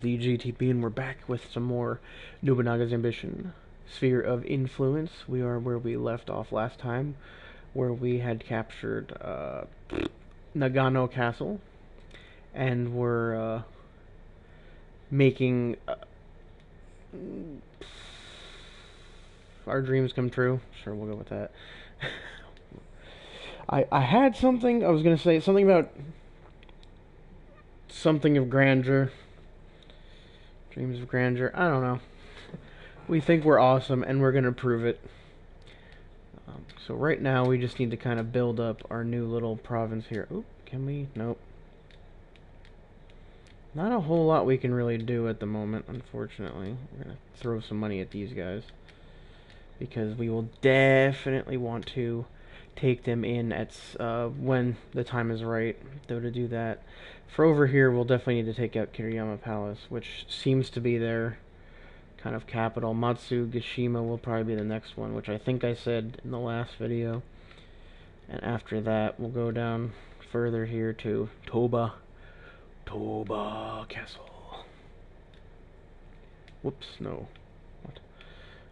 TheGtb, and we're back with some more Nobunaga's Ambition. Sphere of Influence. We are where we left off last time, where we had captured Nagano Castle, and we're making our dreams come true. Sure, we'll go with that. I had something, I was going to say something about something of grandeur. Dreams of grandeur. I don't know. We think we're awesome, and we're going to prove it. So right now, we just need to kind of build up our new little province here. Oop, can we? Nope. Not a whole lot we can really do at the moment, unfortunately. We're going to throw some money at these guys, because we will definitely want to take them in at when the time is right. Though to do that, for over here, we'll definitely need to take out Kiriyama Palace, which seems to be their kind of capital. Matsugashima will probably be the next one, which I think I said in the last video. And after that, we'll go down further here to Toba Castle. Whoops, no.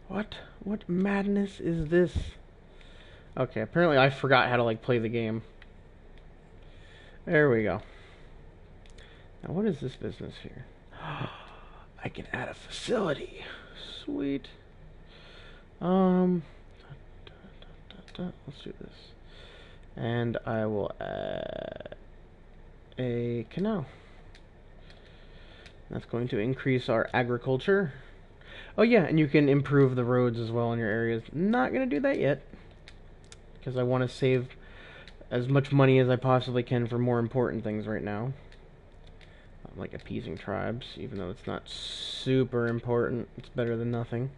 What madness is this? Okay, apparently I forgot how to, like, play the game. There we go. Now, what is this business here? I can add a facility. Sweet. Let's do this. And I will add a canal. That's going to increase our agriculture. Oh yeah, and you can improve the roads as well in your areas. Not going to do that yet, because I want to save as much money as I possibly can for more important things right now. Like appeasing tribes, even though it's not super important. It's better than nothing.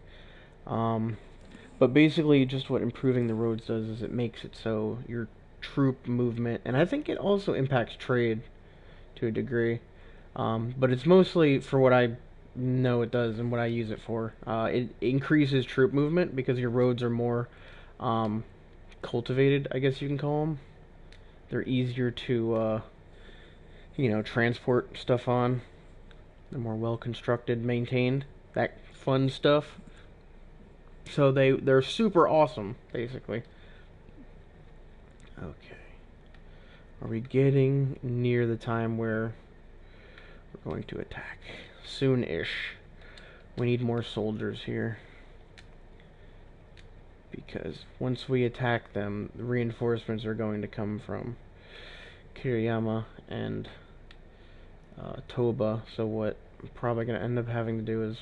But basically, just what improving the roads does is it makes it so your troop movement, and I think it also impacts trade to a degree. But it's mostly for what I know it does and what I use it for. It increases troop movement because your roads are more cultivated, I guess you can call them. They're easier to transport stuff on. They're more well constructed, maintained, that fun stuff. So they're super awesome, basically. Okay. Are we getting near the time where we're going to attack? Soon-ish. We need more soldiers here, because once we attack them, the reinforcements are going to come from Kiriyama and Toba. So what I'm probably going to end up having to do is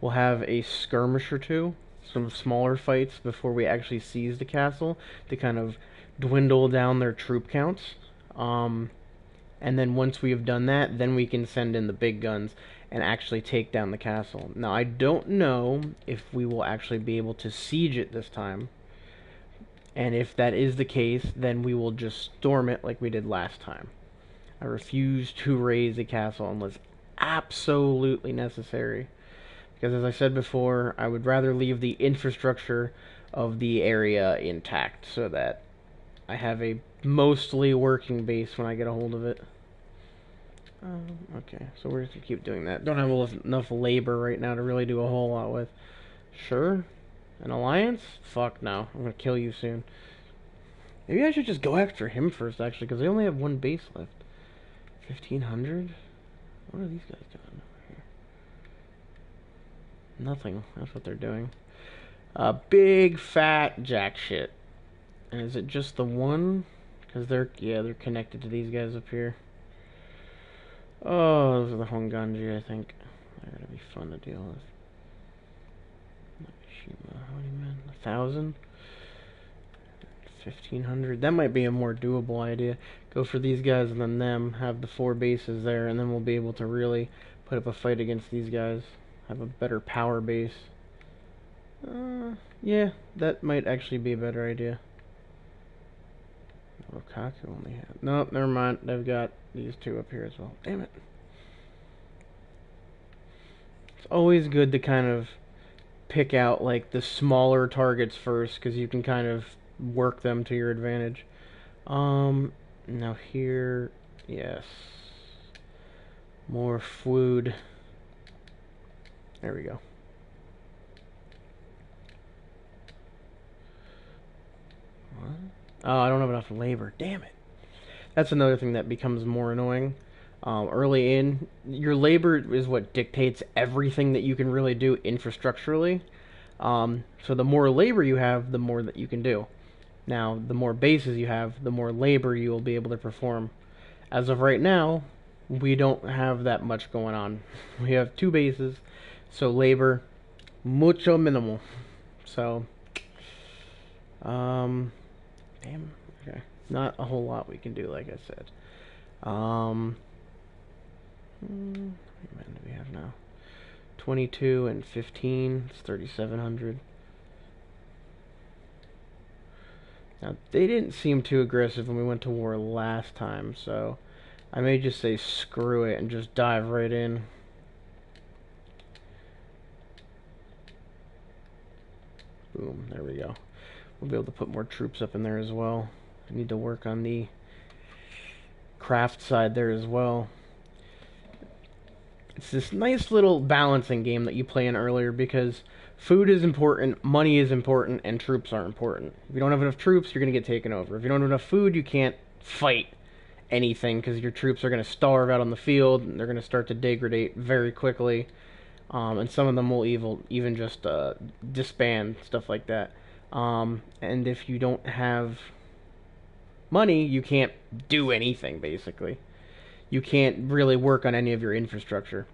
we'll have a skirmish or two, some smaller fights before we actually seize the castle to kind of dwindle down their troop counts. And then once we have done that, then we can send in the big guns and actually take down the castle. Now, I don't know if we will actually be able to siege it this time. And if that is the case, then we will just storm it like we did last time. I refuse to raise a castle unless absolutely necessary. Because as I said before, I would rather leave the infrastructure of the area intact so that I have a mostly working base when I get a hold of it. Okay, so we're just going to keep doing that. Don't have enough labor right now to really do a whole lot with. Sure. An alliance? Fuck no. I'm going to kill you soon. Maybe I should just go after him first, actually, because they only have one base left. 1,500? What are these guys doing over here? Nothing. That's what they're doing. Big, fat jack shit. And is it just the one? Because they're connected to these guys up here. Oh, those are the Honganji, I think. They're going to be fun to deal with. How many men? 1,000? 1,500? That might be a more doable idea. Go for these guys and then them. Have the 4 bases there, and then we'll be able to really put up a fight against these guys. Have a better power base. Yeah, that might actually be a better idea. Rokaku only had... Nope, never mind. They've got these 2 up here as well. Damn it. It's always good to kind of pick out, like, the smaller targets first, because you can kind of work them to your advantage. Now here... Yes. More food. There we go. What? Oh, I don't have enough labor. Damn it. That's another thing that becomes more annoying. Early in, your labor is what dictates everything that you can really do infrastructurally. So the more labor you have, the more that you can do. Now, the more bases you have, the more labor you will be able to perform. As of right now, we don't have that much going on. We have 2 bases, so labor, mucho minimal. So, damn, okay. Not a whole lot we can do, like I said. How many men do we have now? 22 and 15, it's 3,700. Now, they didn't seem too aggressive when we went to war last time, so I may just say screw it and just dive right in. Boom, there we go. We'll be able to put more troops up in there as well. I need to work on the craft side there as well. It's this nice little balancing game that you play in earlier because food is important, money is important, and troops are important. If you don't have enough troops, you're going to get taken over. If you don't have enough food, you can't fight anything because your troops are going to starve out on the field and they're going to start to degrade very quickly. And some of them will even just disband, stuff like that. And if you don't have money, you can't do anything, basically. You can't really work on any of your infrastructure.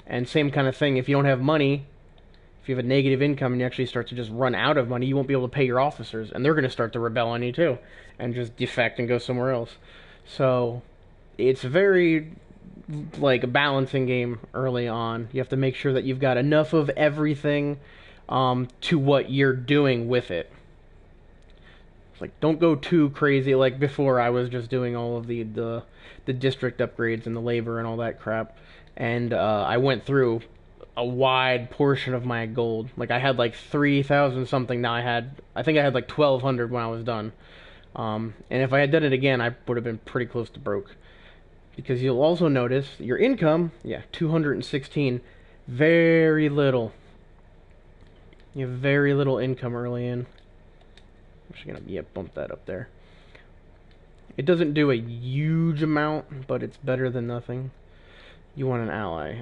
And same kind of thing, if you don't have money, if you have a negative income and you actually start to just run out of money, you won't be able to pay your officers, and they're going to start to rebel on you too, and just defect and go somewhere else. So, it's very, like, a balancing game early on. You have to make sure that you've got enough of everything to what you're doing with it. Like, don't go too crazy. Like before, I was just doing all of the district upgrades and the labor and all that crap, and I went through a wide portion of my gold. Like, I had like 3,000 something. Now I think I had like 1,200 when I was done. And if I had done it again, I would have been pretty close to broke. Because you'll also notice your income, yeah, 216, very little. You have very little income early in. I'm just gonna, bump that up there. It doesn't do a huge amount, but it's better than nothing. You want an ally.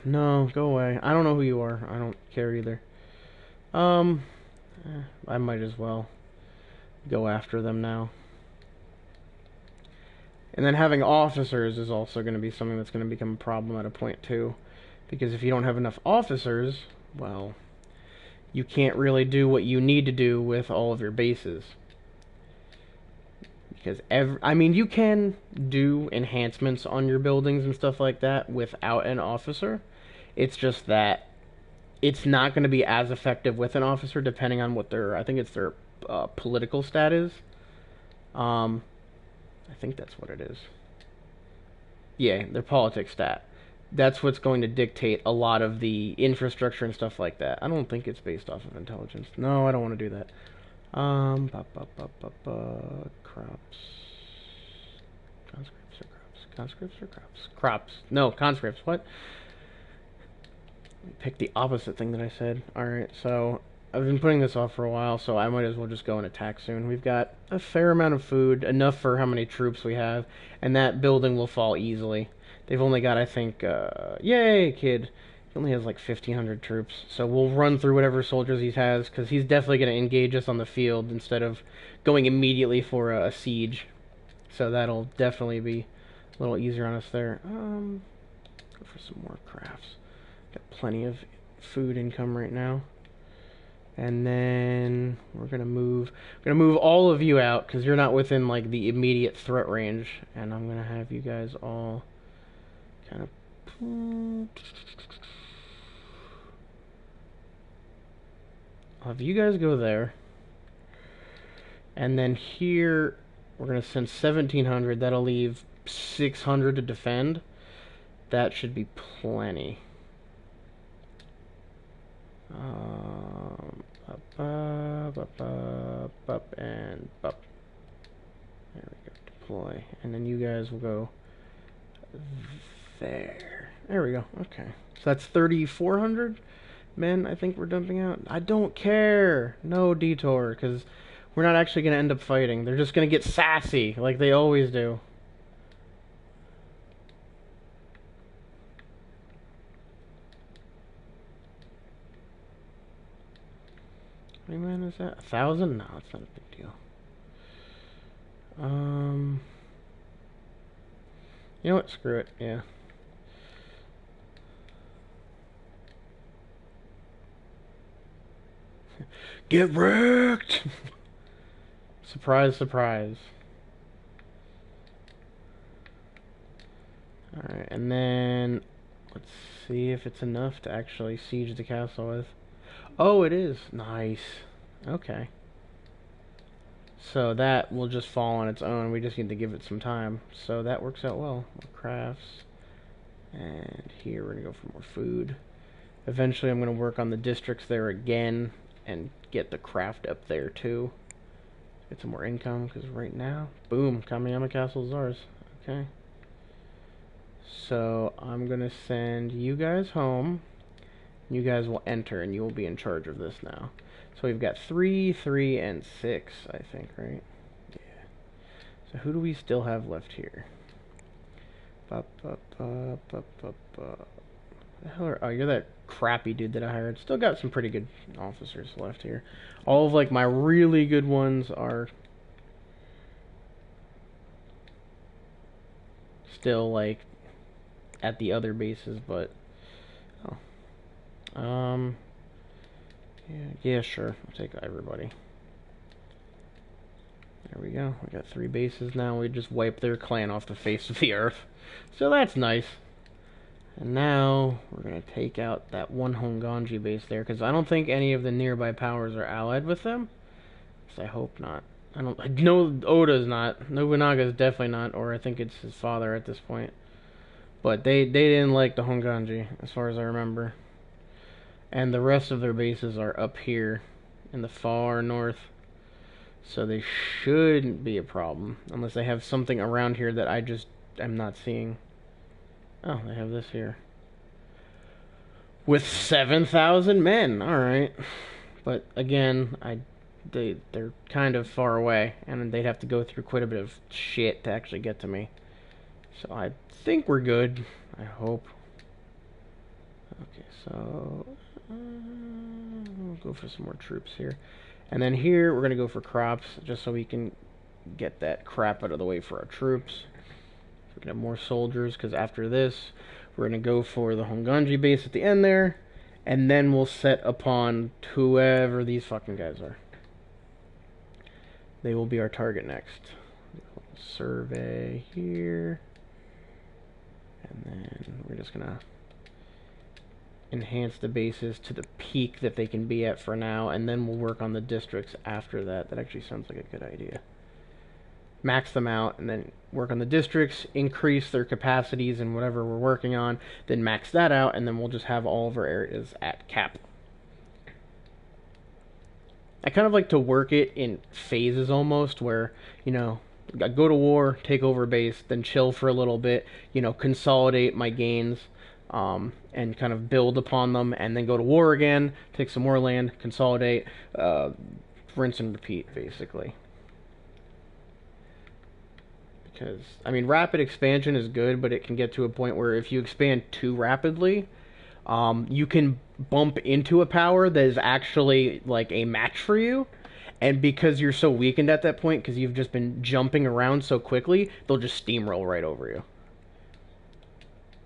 No, go away. I don't know who you are. I don't care either. I might as well go after them now. And then having officers is also going to be something that's going to become a problem at a point too. Because if you don't have enough officers, well, you can't really do what you need to do with all of your bases. Because you can do enhancements on your buildings and stuff like that without an officer. It's just that it's not going to be as effective with an officer depending on what I think it's their political status. I think that's what it is. Yeah, their politics stat. That's what's going to dictate a lot of the infrastructure and stuff like that. I don't think it's based off of intelligence. No, I don't want to do that. Crops. Conscripts or crops? Conscripts or crops? Crops. No, conscripts. What? Pick the opposite thing that I said. Alright, so I've been putting this off for a while, so I might as well just go and attack soon. We've got a fair amount of food, enough for how many troops we have, and that building will fall easily. They've only got, I think, yay, kid. He only has like 1,500 troops, so we'll run through whatever soldiers he has, because he's definitely going to engage us on the field instead of going immediately for a siege. So that'll definitely be a little easier on us there. Go for some more crafts. Got plenty of food income right now. And then we're gonna move all of you out because you're not within like the immediate threat range, and I'm gonna have you guys all kind of I'll have you guys go there, and then here we're gonna send 1,700. That'll leave 600 to defend. That should be plenty. Up and up. There we go. Deploy, and then you guys will go There we go. Okay. So that's 3,400 men I think we're dumping out. I don't care. No detour, because we're not actually going to end up fighting. They're just going to get sassy, like they always do. How many men is that? 1,000? No, it's not a big deal. You know what? Screw it. Yeah. Get wrecked! Surprise, surprise. Alright, and then let's see if it's enough to actually siege the castle with. Oh, it is. Nice. Okay. So that will just fall on its own. We just need to give it some time. So that works out well. More crafts. And here we're going to go for more food. Eventually I'm going to work on the districts there again and get the craft up there too. Get some more income, because right now, boom, Kamiyama Castle is ours. Okay. So I'm going to send you guys home. You guys will enter and you will be in charge of this now. So we've got 3, 3, and 6, I think, right? Yeah. So who do we still have left here? The hell oh, you're that crappy dude that I hired. Still got some pretty good officers left here. All of, like, my really good ones are still, like, at the other bases, but... Oh. Yeah, sure. I'll take everybody. There we go. We got 3 bases now. We just wiped their clan off the face of the earth. So that's nice. And now we're going to take out that one Honganji base there, because I don't think any of the nearby powers are allied with them. So I hope not. I know Oda's not. Nobunaga's definitely not, or I think it's his father at this point. But they didn't like the Honganji, as far as I remember. And the rest of their bases are up here in the far north. So they shouldn't be a problem. Unless they have something around here that I just am not seeing. Oh, they have this here. With 7,000 men. Alright. But again, they're kind of far away. And they'd have to go through quite a bit of shit to actually get to me. So I think we're good. I hope. Okay, so... we'll go for some more troops here. And then here, we're going to go for crops, just so we can get that crap out of the way for our troops. We're going to have more soldiers, because after this, we're going to go for the Honganji base at the end there, and then we'll set upon whoever these fucking guys are. They will be our target next. Survey here. And then we're just going to enhance the bases to the peak that they can be at for now, and then we'll work on the districts after that. That actually sounds like a good idea. Max them out, and then work on the districts, increase their capacities and whatever we're working on, then max that out, and then we'll just have all of our areas at cap. I kind of like to work it in phases almost, where, you know, go to war, take over base, then chill for a little bit, you know, consolidate my gains, and kind of build upon them, and then go to war again, take some more land, consolidate, rinse and repeat, basically. Because, I mean, rapid expansion is good, but it can get to a point where if you expand too rapidly, you can bump into a power that is actually, like, a match for you, and because you're so weakened at that point, because you've just been jumping around so quickly, they'll just steamroll right over you.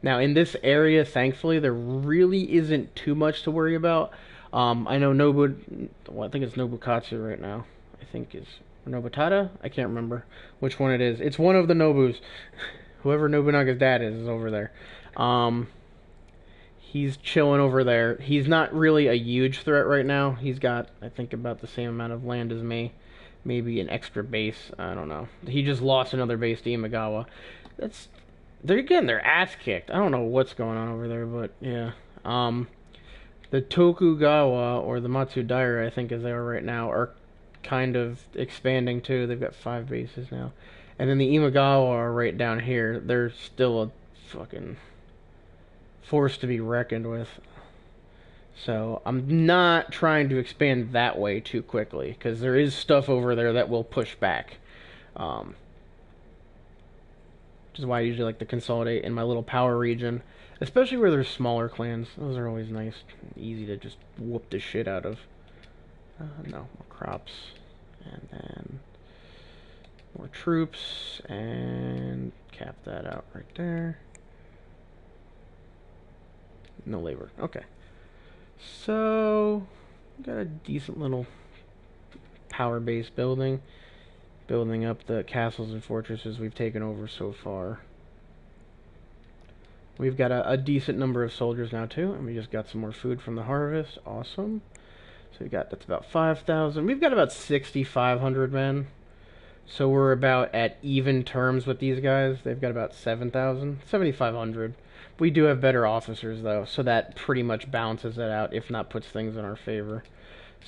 Now, in this area, thankfully, there really isn't too much to worry about. I know I think it's Nobukatsu right now. I think it's Nobutada? I can't remember which one it is. It's one of the Nobus. Whoever Nobunaga's dad is over there. He's chilling over there. He's not really a huge threat right now. He's got, I think, about the same amount of land as me. Maybe an extra base. I don't know. He just lost another base to Imagawa. They're getting their ass kicked. I don't know what's going on over there, but yeah. The Tokugawa, or the Matsudaira, I think as they are right now, are kind of expanding too. They've got 5 bases now. And then the Imagawa are right down here. They're still a fucking force to be reckoned with. So I'm not trying to expand that way too quickly, because there is stuff over there that will push back. Which is why I usually like to consolidate in my little power region, especially where there's smaller clans. Those are always nice, easy to just whoop the shit out of. No, more crops, and then more troops, and cap that out right there. No labor. Okay. So, got a decent little power base building. Building up the castles and fortresses we've taken over so far. We've got a decent number of soldiers now too, and we just got some more food from the harvest. Awesome. So we got, that's about 5,000. We've got about 6,500 men. So we're about at even terms with these guys. They've got about 7,000, 7,500. We do have better officers though, so that pretty much balances it out, if not puts things in our favor.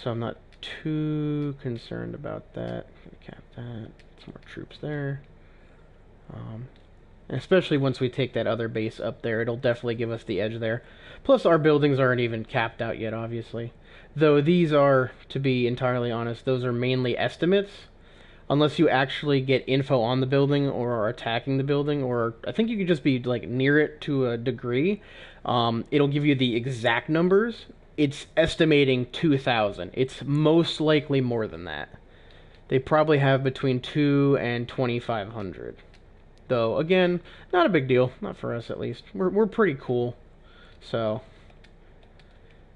So I'm not too concerned about that. Cap that. Some more troops there. Especially once we take that other base up there, it'll definitely give us the edge there. Plus, our buildings aren't even capped out yet, obviously. Though these are, to be entirely honest, those are mainly estimates. Unless you actually get info on the building or are attacking the building, or I think you could just be like near it to a degree. It'll give you the exact numbers. It's estimating 2,000. It's most likely more than that. They probably have between 2 and 2,500. Though, again, not a big deal. Not for us, at least. We're pretty cool. So,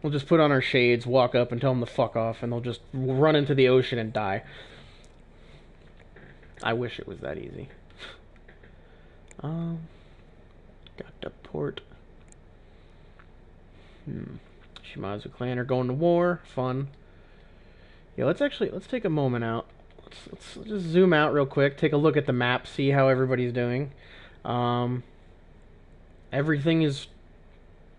we'll just put on our shades, walk up, and tell them to fuck off, and they'll just run into the ocean and die. I wish it was that easy. Got the port. Shimazu clan are going to war. Fun. Yeah, let's take a moment out. Let's just zoom out real quick, take a look at the map, see how everybody's doing. Everything is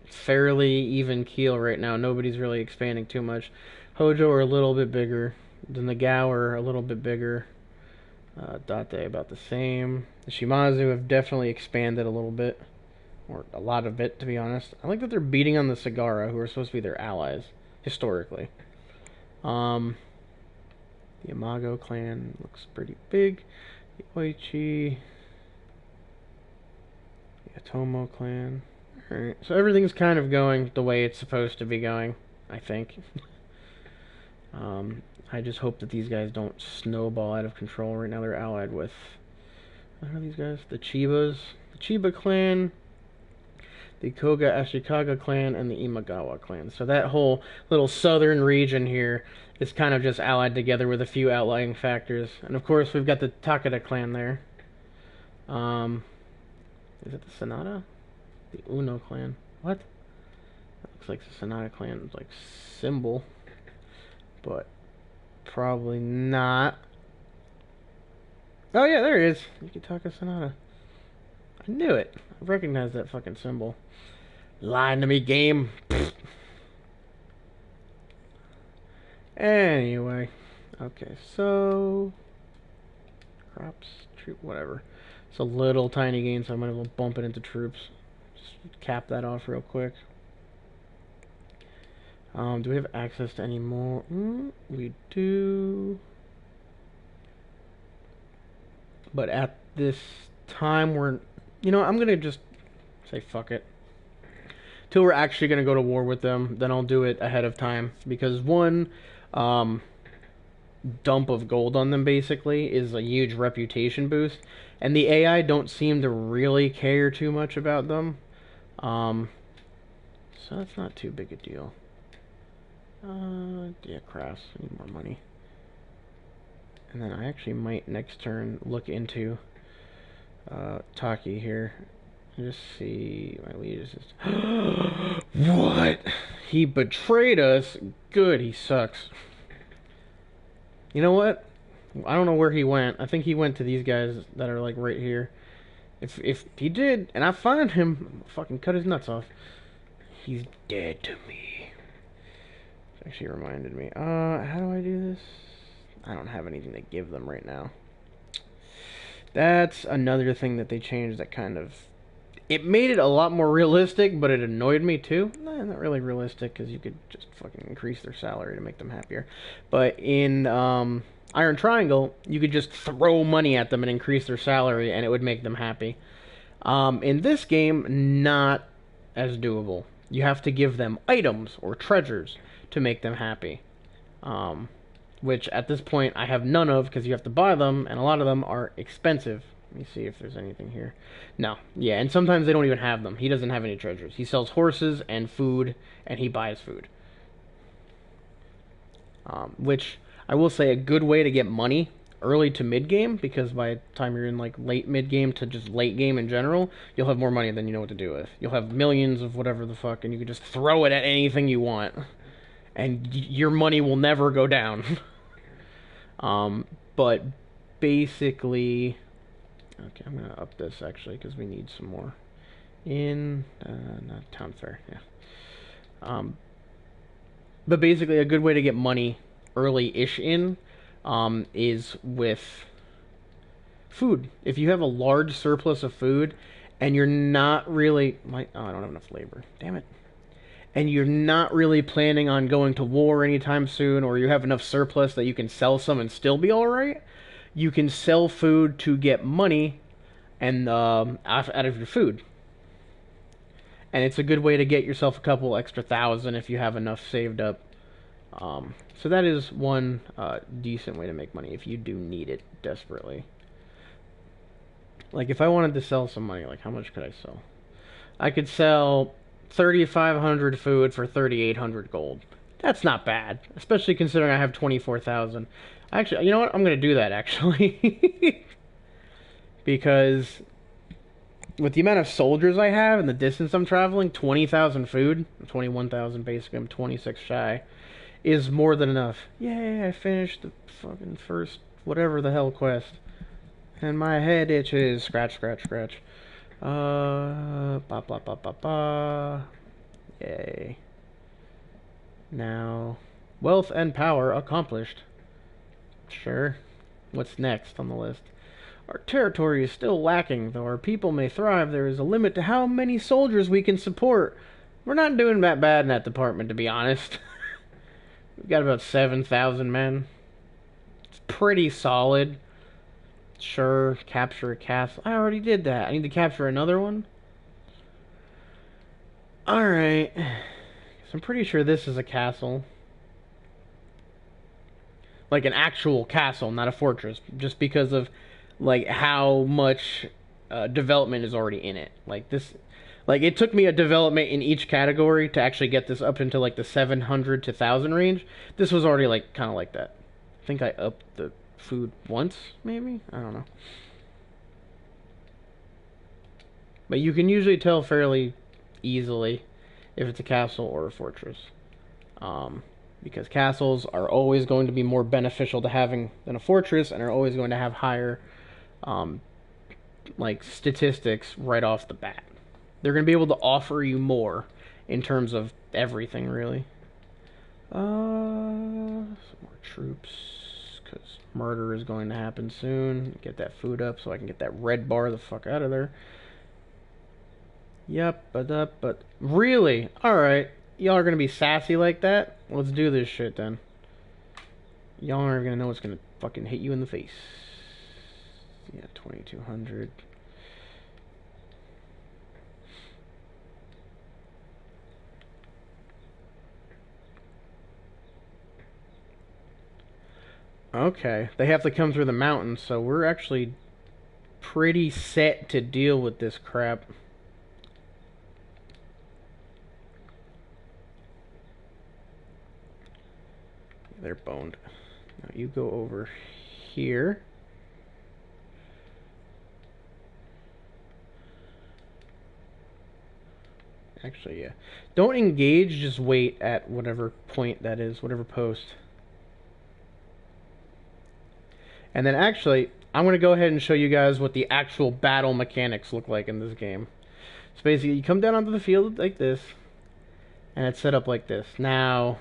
fairly even keel right now. Nobody's really expanding too much. Hojo are a little bit bigger. The Nagao are a little bit bigger. Date about the same. The Shimazu have definitely expanded a little bit. Or a lot of it, to be honest. I like that they're beating on the Sagara, who are supposed to be their allies, historically. The Yamago clan looks pretty big. The Oichi. The Atomo clan. Alright, so everything's kind of going the way it's supposed to be going, I think. I just hope that these guys don't snowball out of control. Right now they're allied with, what are these guys? The Chibas. The Chiba clan, the Koga Ashikaga clan, and the Imagawa clan. So that whole little southern region here is kind of just allied together with a few outlying factors. And of course we've got the Takeda clan there. Is it the Sonata? The Uno clan. What? That looks like the Sonata clan, like, symbol. But probably not. Oh yeah, there it is. Yukitaka Sonata. I knew it. I recognize that fucking symbol. Lying to me, game. Anyway. Okay, so crops, troop, whatever. It's a little tiny gain, so I might as well bump it into troops. Just cap that off real quick. Do we have access to any more? We do. But at this time, we're... You know, I'm going to just say fuck it. Till we're actually going to go to war with them, then I'll do it ahead of time. Because one dump of gold on them, basically, is a huge reputation boost. And the AI don't seem to really care too much about them. So that's not too big a deal. Yeah, crafts. I need more money. And then I actually might next turn look into Taki here. Just see my lead is just what? He betrayed us. Good, he sucks. You know what? I don't know where he went. I think he went to these guys that are like right here. If he did, and I find him, I'll fucking cut his nuts off. He's dead to me. Actually reminded me. How do I do this? I don't have anything to give them right now. That's another thing that they changed that kind of It made it a lot more realistic, but it annoyed me too. Nah, not really realistic, because you could just fucking increase their salary to make them happier. But in Iron Triangle, you could just throw money at them and increase their salary, and it would make them happy. In this game, not as doable. You have to give them items or treasures to make them happy. Which at this point I have none of, because you have to buy them, and a lot of them are expensive. Let me see if there's anything here. No. Yeah, and sometimes they don't even have them. He doesn't have any treasures. He sells horses and food, and he buys food. Which, I will say, a good way to get money early to mid-game, because by the time you're in, like, late mid-game to just late game in general, you'll have more money than you know what to do with. You'll have millions of whatever the fuck, and you can just throw it at anything you want. And your money will never go down. But basically... Okay, I'm gonna up this actually because we need some more in not town fair. Yeah. But basically, a good way to get money early-ish in is with food. If you have a large surplus of food and you're not really oh, I don't have enough labor. Damn it. And you're not really planning on going to war anytime soon, or you have enough surplus that you can sell some and still be all right. You can sell food to get money and out of your food. And it's a good way to get yourself a couple extra thousand if you have enough saved up. So that is one decent way to make money if you do need it desperately. Like if I wanted to sell some money, like how much could I sell? I could sell 3,500 food for 3,800 gold. That's not bad, especially considering I have 24,000. Actually, you know what? I'm going to do that, actually. Because with the amount of soldiers I have and the distance I'm traveling, 20,000 food, 21,000 basically, I'm 26 shy, is more than enough. Yay, I finished the fucking first whatever the hell quest. And my head itches. Scratch, scratch, scratch. Ba, ba, ba, ba, ba. Yay. Now, wealth and power accomplished. Sure. What's next on the list? Our territory is still lacking. Though our people may thrive, there is a limit to how many soldiers we can support. We're not doing that bad in that department, to be honest. We've got about 7,000 men. It's pretty solid. Sure, capture a castle. I already did that. I need to capture another one? Alright. I'm pretty sure this is a castle. Like an actual castle, not a fortress. Just because of, like, how much development is already in it. Like, this... Like, it took me a development in each category to actually get this up into, like, the 700 to 1,000 range. This was already, like, kind of like that. I think I upped the food once, maybe? I don't know. But you can usually tell fairly easily if it's a castle or a fortress. Because castles are always going to be more beneficial to having than a fortress, and are always going to have higher, like, statistics right off the bat. They're going to be able to offer you more in terms of everything, really. Some more troops, because murder is going to happen soon. Get that food up so I can get that red bar the fuck out of there. Yep, but really? Alright. Y'all are going to be sassy like that? Let's do this shit, then. Y'all aren't going to know what's going to fucking hit you in the face. Yeah, 2,200. Okay, they have to come through the mountains, so we're actually pretty set to deal with this crap. They're boned. Now you go over here. Actually, yeah. Don't engage, just wait at whatever point that is, whatever post. And then actually, I'm going to go ahead and show you guys what the actual battle mechanics look like in this game. So basically, you come down onto the field like this, and it's set up like this. Now,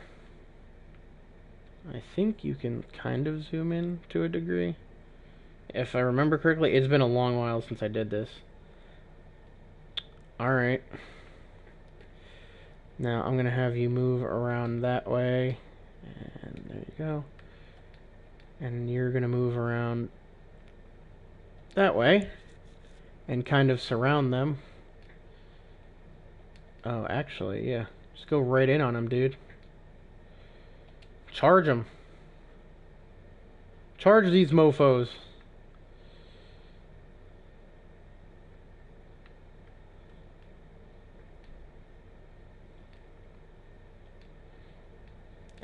I think you can kind of zoom in to a degree. If I remember correctly, it's been a long while since I did this. Alright. Now I'm going to have you move around that way. And there you go. And you're going to move around that way. And kind of surround them. Oh, actually, yeah. Just go right in on them, dude. Charge them. Charge these mofos.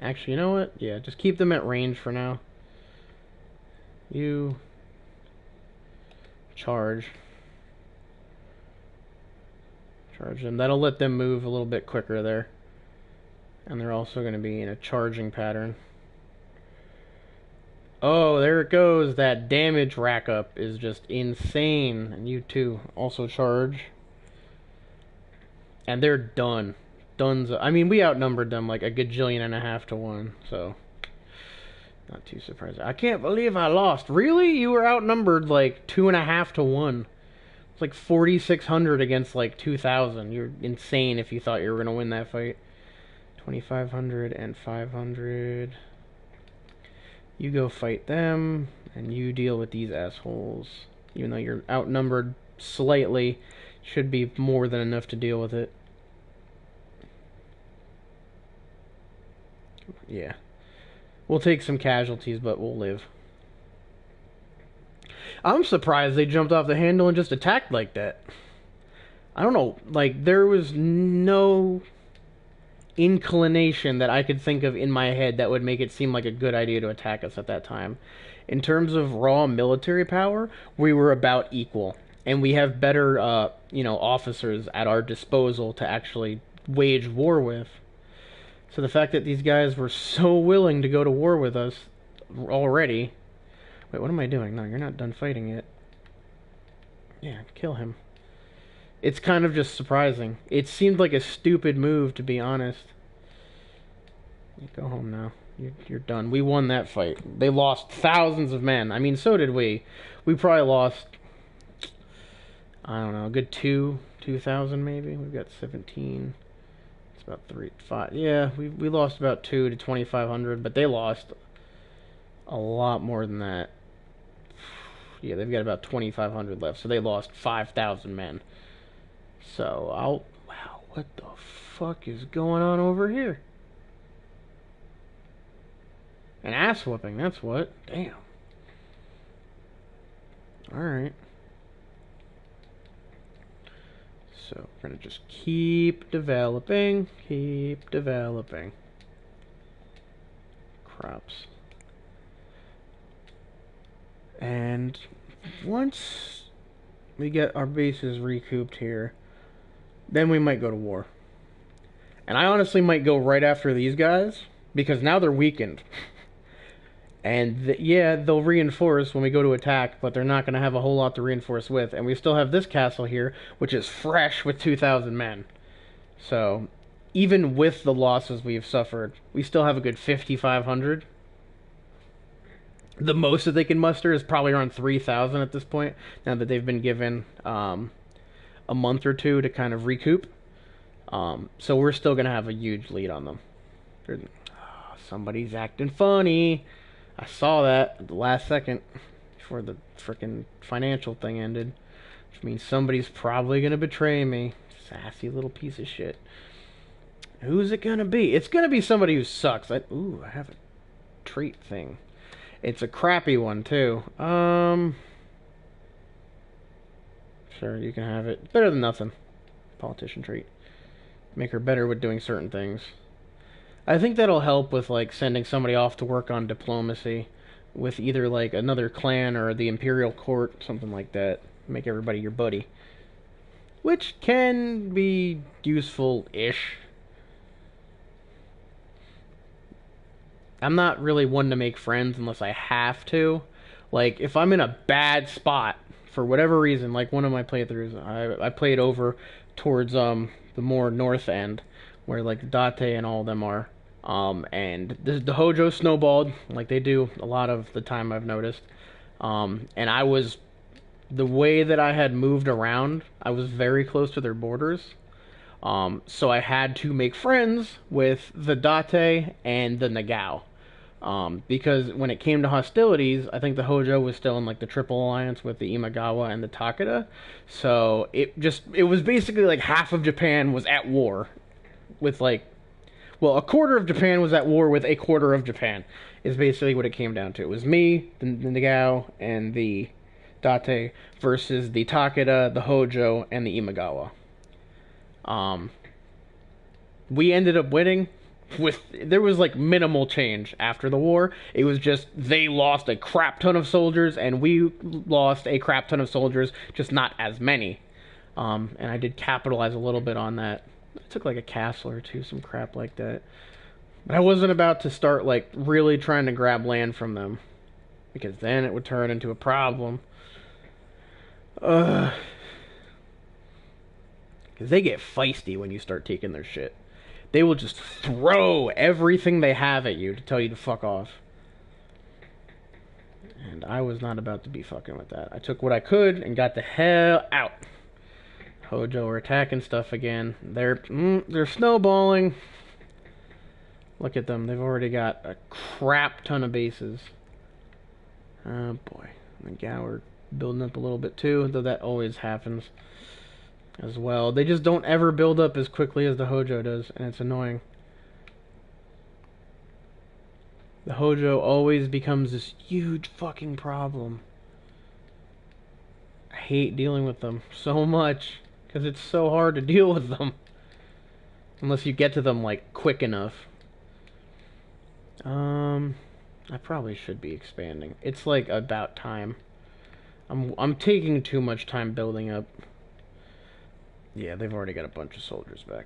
Actually, you know what? Yeah, just keep them at range for now. You charge. Charge them. That'll let them move a little bit quicker there. And they're also going to be in a charging pattern. Oh, there it goes. That damage rack up is just insane. And you too also charge. And they're done. I mean, we outnumbered them like a gajillion and a half to 1, so not too surprising. I can't believe I lost. Really? You were outnumbered like 2.5 to 1. It's like 4,600 against like 2,000. You're insane if you thought you were gonna win that fight. 2,500 and 500. You go fight them, and you deal with these assholes. Even though you're outnumbered slightly, should be more than enough to deal with it. Yeah. We'll take some casualties, but we'll live. I'm surprised they jumped off the handle and just attacked like that. I don't know. Like, there was no inclination that I could think of in my head that would make it seem like a good idea to attack us at that time. In terms of raw military power, we were about equal. And we have better, officers at our disposal to actually wage war with. So the fact that these guys were so willing to go to war with us already... Wait, what am I doing? No, you're not done fighting yet. Yeah, kill him. It's kind of just surprising. It seemed like a stupid move, to be honest. Go home now. You're done. We won that fight. They lost thousands of men. I mean, so did we. We probably lost... I don't know, a good 2,000 maybe? We've got 17... About 5. Yeah, we lost about 2 to 2,500, but they lost a lot more than that. Yeah, they've got about 2,500 left, so they lost 5,000 men. So wow, what the fuck is going on over here? An ass whooping, that's what. Damn. All right. So we're going to just keep developing. Crops. And once we get our bases recouped here, then we might go to war. And I honestly might go right after these guys, because now they're weakened. And yeah, they'll reinforce when we go to attack, but they're not going to have a whole lot to reinforce with. And we still have this castle here, which is fresh with 2,000 men. So, even with the losses we've suffered, we still have a good 5,500. The most that they can muster is probably around 3,000 at this point, now that they've been given a month or two to kind of recoup. So we're still going to have a huge lead on them. Somebody's acting funny. I saw that at the last second before the frickin' financial thing ended. Which means somebody's probably going to betray me. Sassy little piece of shit. Who's it going to be? It's going to be somebody who sucks. I have a trait thing. It's a crappy one, too. Sure, you can have it. Better than nothing. Politician trait. Make her better with doing certain things. I think that'll help with, like, sending somebody off to work on diplomacy with either, like, another clan or the Imperial Court, something like that. Make everybody your buddy. Which can be useful-ish. I'm not really one to make friends unless I have to. Like, if I'm in a bad spot, for whatever reason, like one of my playthroughs, I played over towards the more north end, where, like, Date and all of them are. And the Hojo snowballed, like they do a lot of the time, I've noticed. And I was the way that I had moved around, I was very close to their borders. So I had to make friends with the Date and the Nagao. Because when it came to hostilities, I think the Hojo was still in like the Triple Alliance with the Imagawa and the Takeda. So it was basically like half of Japan was at war with like, well, a quarter of Japan was at war with a quarter of Japan, is basically what it came down to. It was me, the Nagao, and the Date versus the Takeda, the Hojo, and the Imagawa. We ended up winning. There was like minimal change after the war. It was just they lost a crap ton of soldiers and we lost a crap ton of soldiers, just not as many. And I did capitalize a little bit on that. I took like a castle or two, some crap like that. But I wasn't about to start like really trying to grab land from them, because then it would turn into a problem. Because they get feisty when you start taking their shit. They will just throw everything they have at you to tell you to fuck off. And I was not about to be fucking with that. I took what I could and got the hell out. Hojo are attacking stuff again. They're snowballing. Look at them. They've already got a crap ton of bases. Oh boy. The Gao are building up a little bit too, though that always happens as well. They just don't ever build up as quickly as the Hojo does, and it's annoying. The Hojo always becomes this huge fucking problem. I hate dealing with them so much, because it's so hard to deal with them. Unless you get to them, like, quick enough. I probably should be expanding. It's, like, about time. I'm taking too much time building up. Yeah, they've already got a bunch of soldiers back.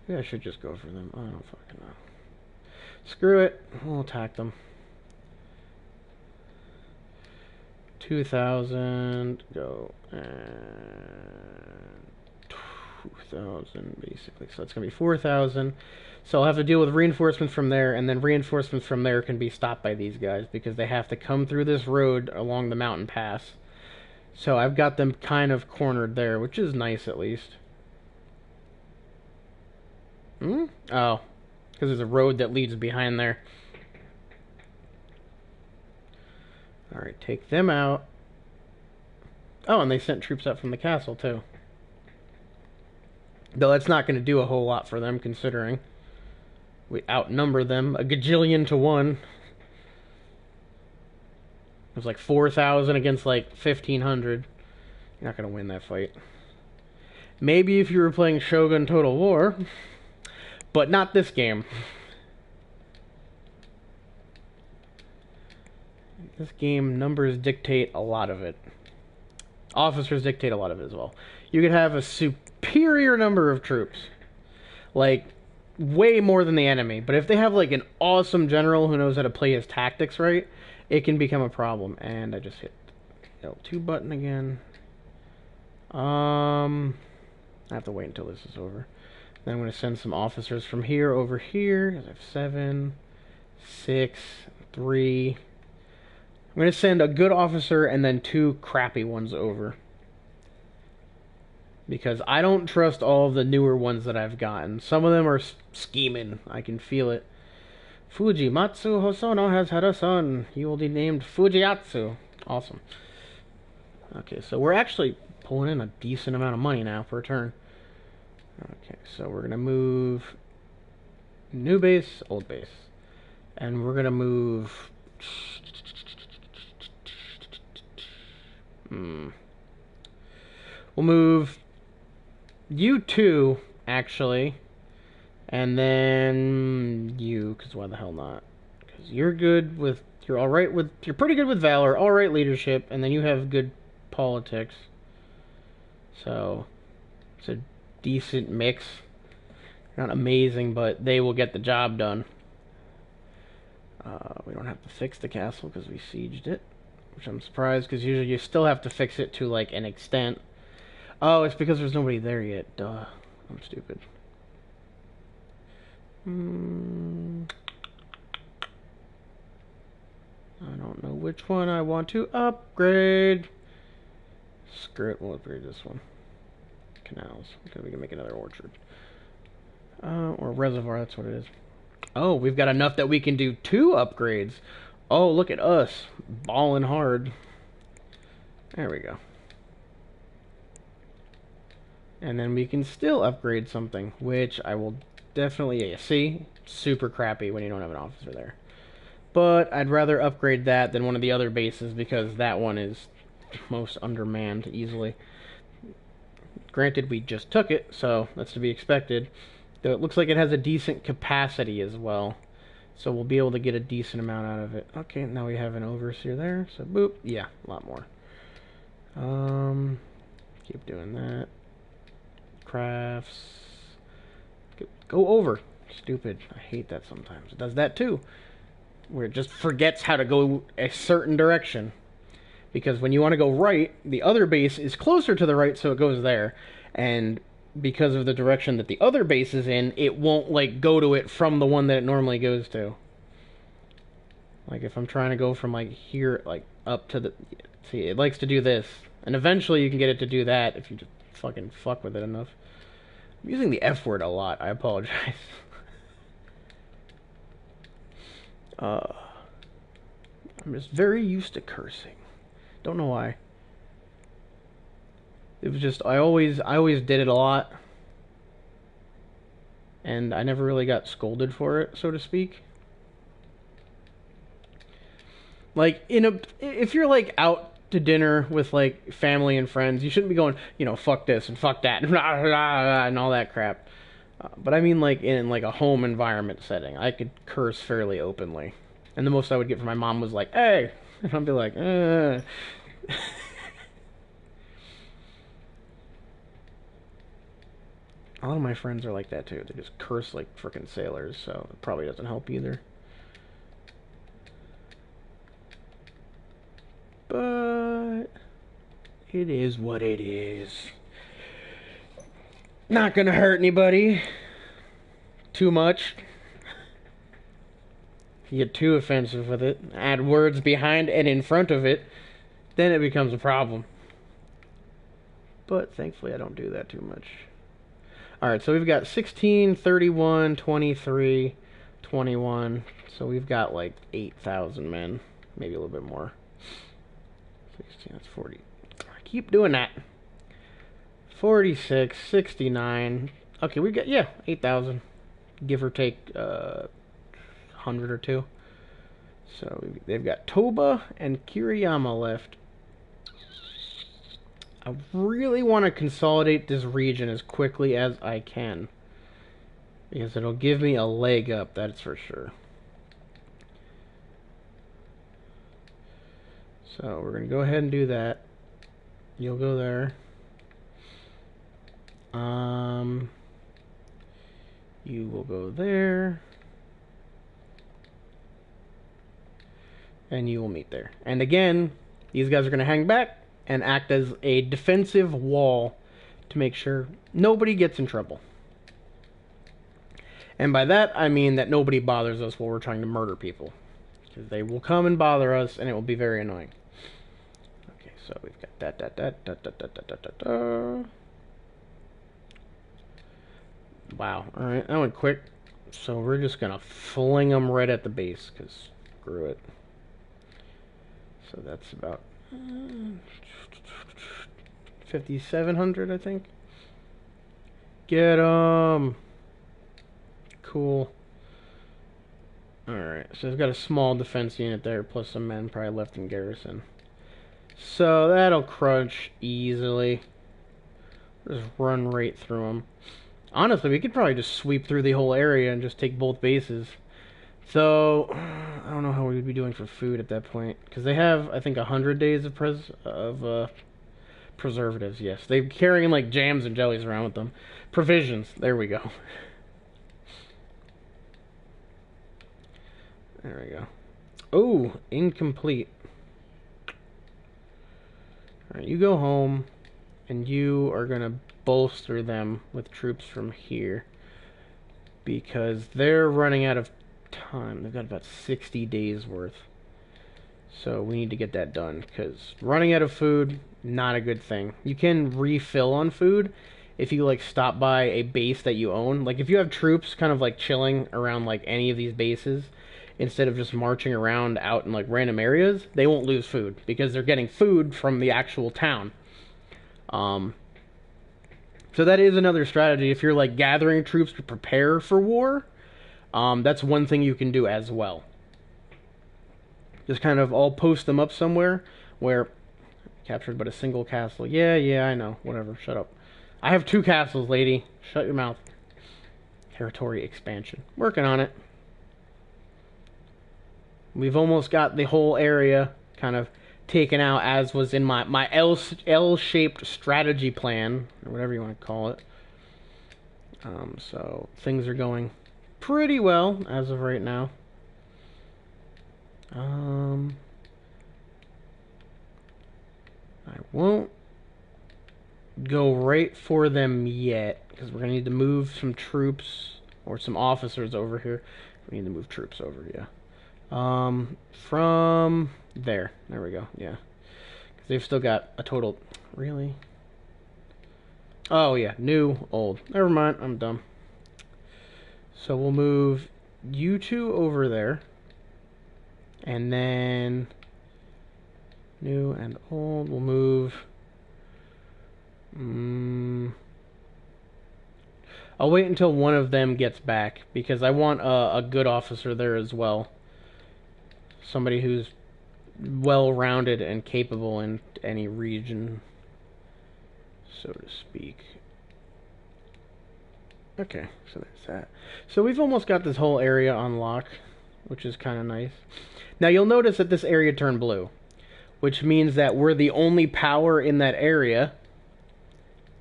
Maybe I should just go for them. I don't fucking know. Screw it. We'll attack them. 2,000. Go. And 2,000, basically. So it's going to be 4,000. So I'll have to deal with reinforcements from there, and then reinforcements from there can be stopped by these guys, because they have to come through this road along the mountain pass. So I've got them kind of cornered there, which is nice at least. Oh, because there's a road that leads behind there. Alright, take them out. Oh, and they sent troops up from the castle, too. Though that's not going to do a whole lot for them, considering we outnumber them a gajillion to 1. It was like 4,000 against like 1,500. You're not going to win that fight. Maybe if you were playing Shogun Total War, but not this game. This game, numbers dictate a lot of it. Officers dictate a lot of it as well. You could have a superior number of troops. Like, way more than the enemy. But if they have, like, an awesome general who knows how to play his tactics right, it can become a problem. And I just hit L2 button again. I have to wait until this is over. Then I'm going to send some officers from here over here. I have 7, 6, 3. I'm going to send a good officer and then 2 crappy ones over. Because I don't trust all of the newer ones that I've gotten. Some of them are scheming. I can feel it. Fujimatsu Hosono has had a son. He will be named Fujiatsu. Awesome. Okay, so we're actually pulling in a decent amount of money now per turn. Okay, so we're going to move new base, old base. And we're going to move... We'll move you 2, actually. And then you, because why the hell not? Because you're good with... You're alright with... You're pretty good with valor, alright leadership, and then you have good politics. So, it's a decent mix. Not amazing, but they will get the job done. We don't have to fix the castle because we sieged it, which I'm surprised, because usually you still have to fix it to like an extent. Oh, it's because there's nobody there yet. Duh. I'm stupid. I don't know which one I want to upgrade. Screw it, we'll upgrade this one. Canals. Okay, we can make another orchard. Or reservoir, that's what it is. Oh, we've got enough that we can do 2 upgrades. Oh, look at us. Balling hard. There we go. And then we can still upgrade something, which I will definitely... Yeah, see? Super crappy when you don't have an officer there. But I'd rather upgrade that than one of the other bases because that one is most undermanned easily. Granted, we just took it, so that's to be expected. Though it looks like it has a decent capacity as well. So we'll be able to get a decent amount out of it. Okay, now we have an overseer there. So boop. Yeah, a lot more. Keep doing that. Crafts. Go over. Stupid. I hate that sometimes. It does that too. Where it just forgets how to go a certain direction. Because when you want to go right, the other base is closer to the right, so it goes there. And because of the direction that the other base is in, it won't, like, go to it from the one that it normally goes to. Like, if I'm trying to go from, like, here, like, up to the... See, it likes to do this. And eventually you can get it to do that if you just fucking fuck with it enough. I'm using the F word a lot. I apologize. I'm just very used to cursing. Don't know why. It was just I always did it a lot, and I never really got scolded for it, so to speak. Like if you're like out to dinner with like family and friends, you shouldn't be going, you know, fuck this and fuck that and all that crap. But I mean, like in like a home environment setting, I could curse fairly openly, and the most I would get from my mom was like, "Hey," and I'd be like, "Eh." A lot of my friends are like that too. They just curse like frickin' sailors, so it probably doesn't help either. But it is what it is. Not gonna hurt anybody too much. If you get too offensive with it, add words behind and in front of it, then it becomes a problem. But thankfully I don't do that too much. Alright, so we've got 16, 31, 23, 21. So we've got like 8,000 men. Maybe a little bit more. 16, that's 40. I keep doing that. 46, 69. Okay, we got, yeah, 8,000. Give or take 100 or 2. So they've got Toba and Kiriyama left. I really want to consolidate this region as quickly as I can, because it'll give me a leg up, that's for sure. So we're going to go ahead and do that. You'll go there. You will go there. And you will meet there. And again, these guys are going to hang back and act as a defensive wall to make sure nobody gets in trouble. And by that, I mean that nobody bothers us while we're trying to murder people. Because they will come and bother us, and it will be very annoying. Okay, so we've got that. Wow, alright, that went quick. So we're just going to fling them right at the base, because screw it. So that's about 5,700, I think. Get 'em. Cool. Alright, so I've got a small defense unit there, plus some men probably left in garrison. So that'll crunch easily. Just run right through them. Honestly, we could probably just sweep through the whole area and just take both bases. So, I don't know how we would be doing for food at that point. Because they have, I think, 100 days of preservatives, yes. They're carrying, like, jams and jellies around with them. Provisions, there we go. There we go. Oh, incomplete. Alright, you go home, and you are going to bolster them with troops from here. Because they're running out of time. They've got about 60 days worth. So we need to get that done, because running out of food, not a good thing. You can refill on food if you like stop by a base that you own. Like if you have troops kind of like chilling around like any of these bases, instead of just marching around out in like random areas, they won't lose food because they're getting food from the actual town. So that is another strategy. If you're like gathering troops to prepare for war, that's one thing you can do as well. Just kind of all post them up somewhere where captured but a single castle. Yeah, I know. Whatever. Shut up. I have 2 castles, lady. Shut your mouth. Territory expansion. Working on it. We've almost got the whole area kind of taken out, as was in my L-shaped strategy plan, or whatever you want to call it. So things are going pretty well as of right now. I won't go right for them yet, because we're going to need to move some troops, or some officers over here. We need to move troops over, yeah. From there. There we go, yeah. Because they've still got a total... Really? Oh, yeah, new, old. Never mind, I'm dumb. So we'll move you 2 over there. And then... New and old. We'll move... I'll wait until one of them gets back, because I want a good officer there as well. Somebody who's well-rounded and capable in any region, so to speak. Okay, so that's that. So we've almost got this whole area on lock, which is kind of nice. Now you'll notice that this area turned blue, which means that we're the only power in that area,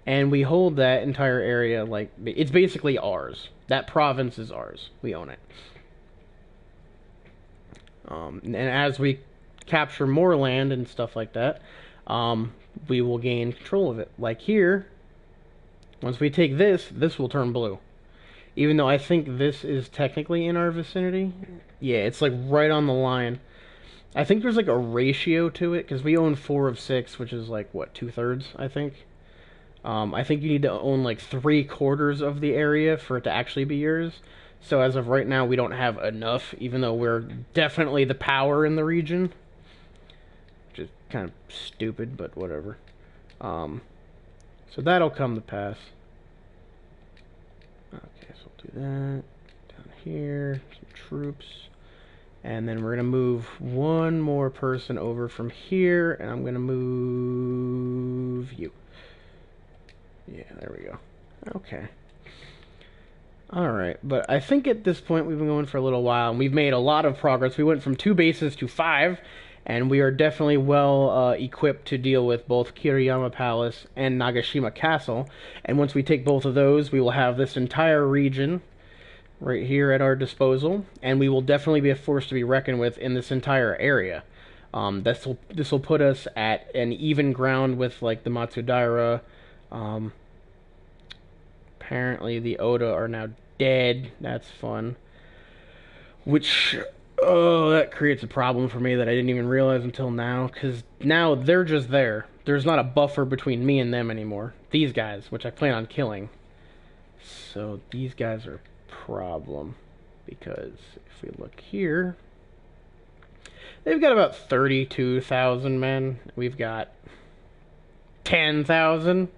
and we hold that entire area like it's basically ours. That province is ours. We own it. And as we capture more land and stuff like that, we will gain control of it. Like here, once we take this will turn blue. Even though I think this is technically in our vicinity. Yeah, it's like right on the line. I think there's like a ratio to it, because we own 4 of 6, which is like, what, 2/3, I think? I think you need to own like 3/4 of the area for it to actually be yours. So as of right now, we don't have enough, even though we're definitely the power in the region. Which is kind of stupid, but whatever. So that'll come to pass. Okay, so we'll do that. Down here, some troops. And then we're going to move one more person over from here, and I'm going to move you. Yeah, there we go. Okay. Alright, but I think at this point we've been going for a little while, and we've made a lot of progress. We went from 2 bases to 5, and we are definitely well equipped to deal with both Kiriyama Palace and Nagashima Castle. And once we take both of those, we will have this entire region right here at our disposal, and we will definitely be a force to be reckoned with in this entire area. This will put us at an even ground with like the Matsudaira. Apparently the Oda are now dead. That's fun. Which, oh, that creates a problem for me that I didn't even realize until now, because now they're just there. There's not a buffer between me and them anymore. These guys, which I plan on killing. So these guys are a problem, because if we look here, they've got about 32,000 men. We've got 10,000.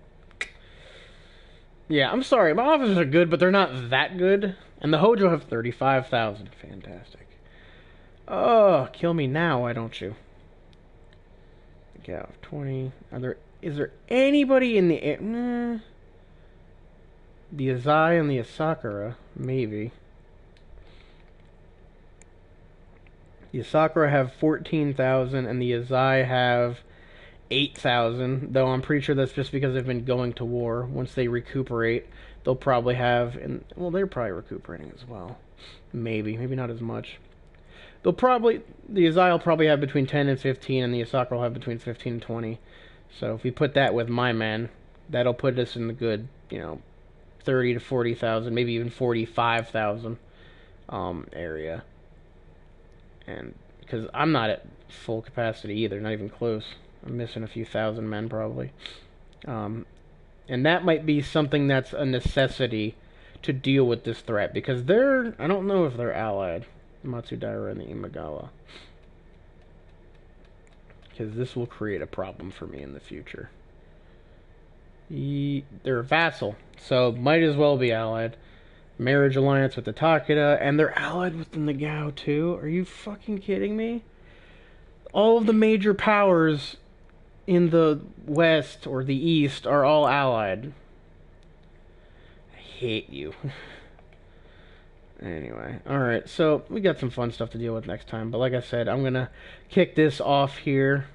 Yeah, I'm sorry. My officers are good, but they're not that good. And the Hojo have 35,000. Fantastic. Oh, kill me now, why don't you? Okay, I have 20. Is there anybody in the... Nah. The Azai and the Asakura, maybe. The Asakura have 14,000, and the Azai have 8,000, though I'm pretty sure that's just because they've been going to war. Once they recuperate, they'll probably have... well, they're probably recuperating as well. Maybe not as much. The Azai will probably have between 10 and 15, and the Asakura will have between 15 and 20. So if we put that with my men, that'll put us in the good, 30 to 40,000, maybe even 45,000 area. And because I'm not at full capacity either, not even close. I'm missing a few thousand men, probably. And that might be something that's a necessity to deal with this threat, because I don't know if they're allied, Matsudaira and the Imagawa. Because this will create a problem for me in the future. They're a vassal, so might as well be allied. Marriage alliance with the Takeda, and they're allied with the Nagao too? Are you fucking kidding me? All of the major powers in the west or the east are all allied. I hate you. Anyway, alright, so we got some fun stuff to deal with next time, but like I said, I'm gonna kick this off here.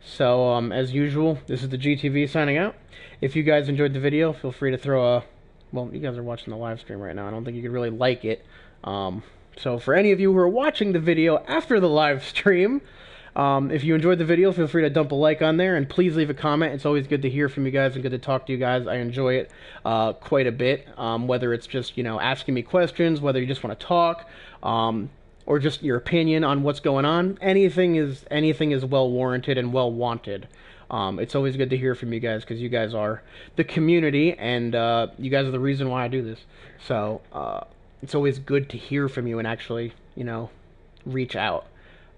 So, as usual, this is the TheGtb signing out. If you guys enjoyed the video, feel free to throw a... Well, you guys are watching the live stream right now. I don't think you could really like it. So for any of you who are watching the video after the live stream, if you enjoyed the video, feel free to dump a like on there, and please leave a comment. It's always good to hear from you guys and good to talk to you guys. I enjoy it quite a bit, whether it's just, asking me questions, whether you just want to talk, or just your opinion on what's going on. Anything is well warranted and well wanted. It's always good to hear from you guys, because you guys are the community, and you guys are the reason why I do this. So it's always good to hear from you and actually, reach out.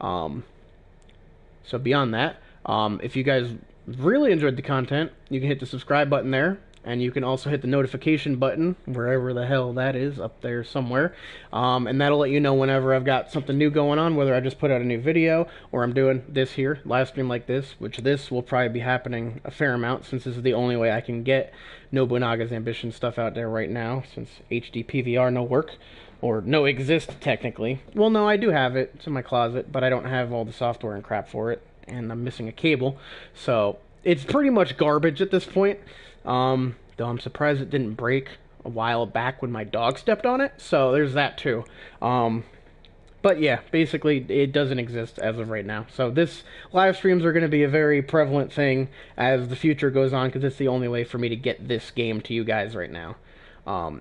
So beyond that, if you guys really enjoyed the content, you can hit the subscribe button there, and you can also hit the notification button, wherever the hell that is, up there somewhere, and that'll let you know whenever I've got something new going on, whether I just put out a new video, or I'm doing this here, live stream like this, which this will probably be happening a fair amount, since this is the only way I can get Nobunaga's Ambition stuff out there right now, since HD PVR no work. Or no exist, technically. Well, no, I do have it. It's in my closet, but I don't have all the software and crap for it, and I'm missing a cable. So, it's pretty much garbage at this point. Though I'm surprised it didn't break a while back when my dog stepped on it. So, there's that, too. But yeah, basically, it doesn't exist as of right now. So, this live streams are going to be a very prevalent thing as the future goes on, because it's the only way for me to get this game to you guys right now.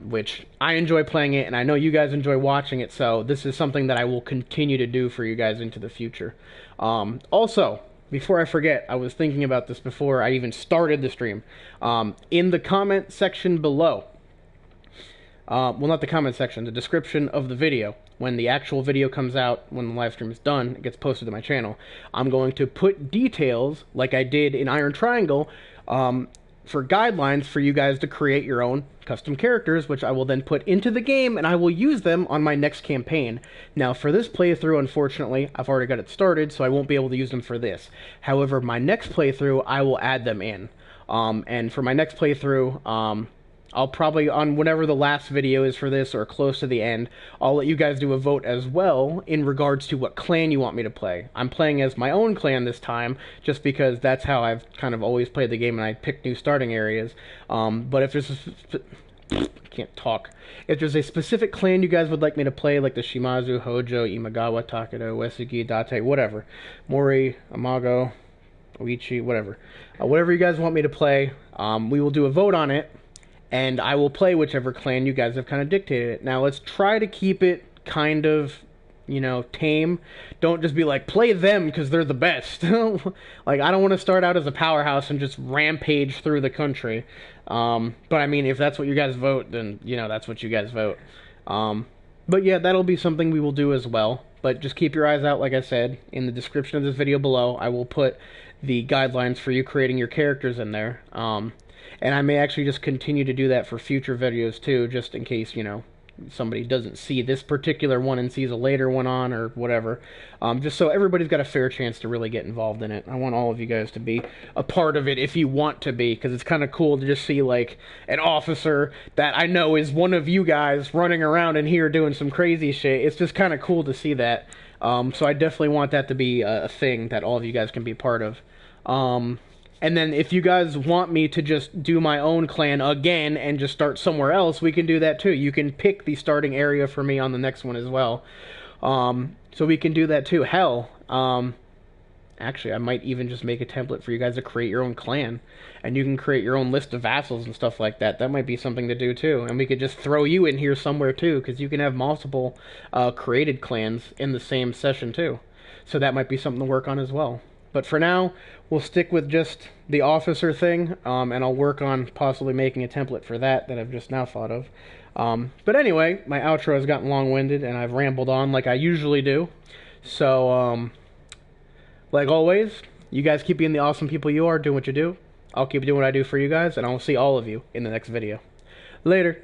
Which I enjoy playing it, and I know you guys enjoy watching it, so this is something that I will continue to do for you guys into the future. Also, before I forget, I was thinking about this before I even started the stream. In the comment section below, well, not the comment section, the description of the video, when the actual video comes out, when the live stream is done, it gets posted to my channel, I'm going to put details, like I did in Iron Triangle, for guidelines for you guys to create your own custom characters, which I will then put into the game, and I will use them on my next campaign. Now, for this playthrough, unfortunately, I've already got it started, so I won't be able to use them for this. However, my next playthrough, I will add them in. And for my next playthrough, I'll probably, on whenever the last video is for this, or close to the end, I'll let you guys do a vote as well in regards to what clan you want me to play. I'm playing as my own clan this time, just because that's how I've kind of always played the game, and I pick new starting areas. But if there's I can't talk. If there's a specific clan you guys would like me to play, like the Shimazu, Hojo, Imagawa, Takeda, Uesugi, Date, whatever, Mori, Amago, Oichi, whatever. Whatever you guys want me to play, we will do a vote on it, and I will play whichever clan you guys have kind of dictated it. Now, let's try to keep it kind of, tame. Don't just be like, play them because they're the best. Like, I don't want to start out as a powerhouse and just rampage through the country. But, I mean, if that's what you guys vote, then, that's what you guys vote. But, yeah, that'll be something we will do as well. But just keep your eyes out, like I said, in the description of this video below. I will put the guidelines for you creating your characters in there. And I may actually just continue to do that for future videos too, just in case, somebody doesn't see this particular one and sees a later one on or whatever. Just so everybody's got a fair chance to really get involved in it. I want all of you guys to be a part of it if you want to be, because it's kind of cool to just see, like, an officer that I know is one of you guys running around in here doing some crazy shit. It's just kind of cool to see that. So I definitely want that to be a thing that all of you guys can be part of. And then if you guys want me to just do my own clan again and just start somewhere else, we can do that too. You can pick the starting area for me on the next one as well. So we can do that too. Hell, actually, I might even just make a template for you guys to create your own clan. And you can create your own list of vassals and stuff like that. That might be something to do too. And we could just throw you in here somewhere too, because you can have multiple created clans in the same session too. So that might be something to work on as well. But for now, we'll stick with just the officer thing, and I'll work on possibly making a template for that I've just now thought of. But anyway, my outro has gotten long-winded, and I've rambled on like I usually do. So, like always, you guys keep being the awesome people you are, doing what you do. I'll keep doing what I do for you guys, and I'll see all of you in the next video. Later.